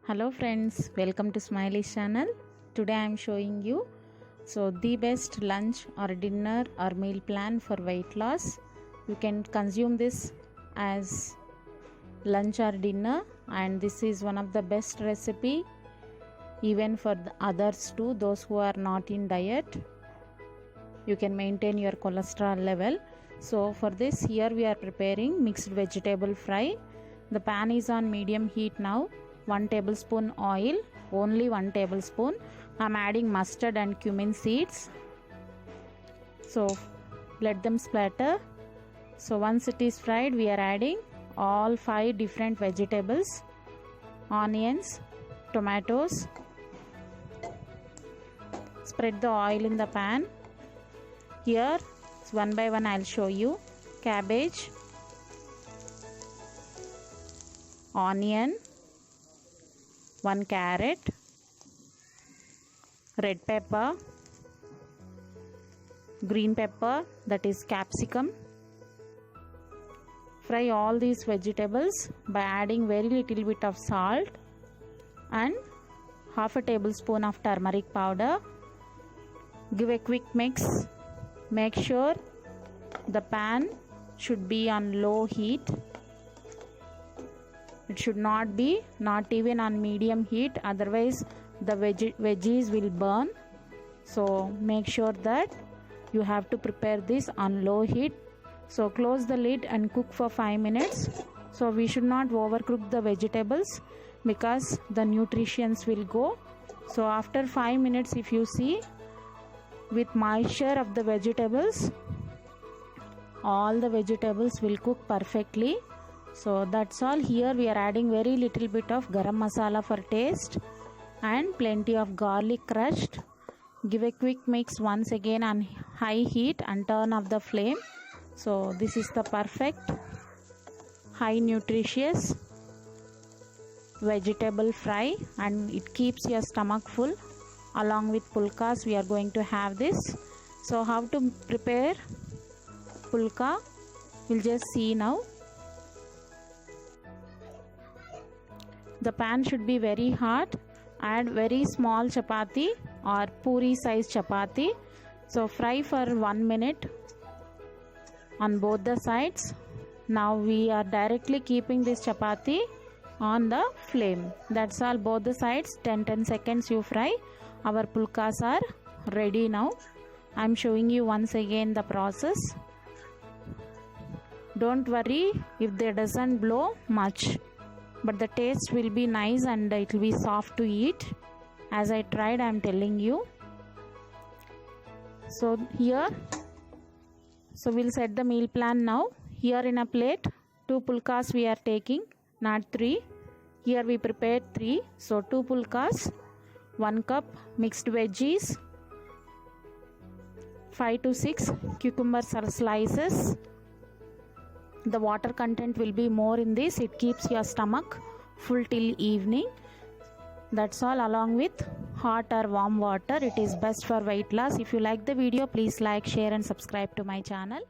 Hello friends, welcome to Smiley's channel. Today I am showing you the best lunch or dinner or meal plan for weight loss. You can consume this as lunch or dinner, and this is one of the best recipe even for the others too, those who are not in diet. You can maintain your cholesterol level. So for this, here we are preparing mixed vegetable fry. The pan is on medium heat now. 1 tablespoon oil, only 1 tablespoon. I am adding mustard and cumin seeds. So let them splatter. So once it is fried, we are adding all 5 different vegetables, onions, tomatoes. Spread the oil in the pan. Here one by one I will show you. Cabbage, onion, 1 carrot, red pepper, green pepper, that is capsicum. Fry all these vegetables by adding very little bit of salt and half a tablespoon of turmeric powder. Give a quick mix. Make sure the pan should be on low heat. It should not be even on medium heat, otherwise the veggies will burn. So make sure that you have to prepare this on low heat. So close the lid and cook for 5 minutes. So we should not overcook the vegetables because the nutrients will go. So after 5 minutes, if you see, with moisture of the vegetables, all the vegetables will cook perfectly. So that's all. Here we are adding very little bit of garam masala for taste and plenty of garlic crushed. Give a quick mix once again on high heat and turn off the flame. So this is the perfect high nutritious vegetable fry, and it keeps your stomach full. Along with pulkas we are going to have this. So how to prepare pulka, we'll just see now. The pan should be very hot. Add very small chapati or puri size chapati. So fry for 1 minute on both the sides. Now we are directly keeping this chapati on the flame. That's all. Both the sides 10 seconds you fry. Our pulkas are ready now. I am showing you once again the process. Don't worry if they doesn't blow much, but the taste will be nice and it will be soft to eat. As I tried, I am telling you. So here, we'll set the meal plan now. Here in a plate, 2 pulkas we are taking, not 3. Here we prepared 3. So 2 pulkas, 1 cup mixed veggies, 5 to 6 cucumber slices. The water content will be more in this. It keeps your stomach full till evening. That's all, along with hot or warm water. It is best for weight loss. If you like the video, please like, share and subscribe to my channel.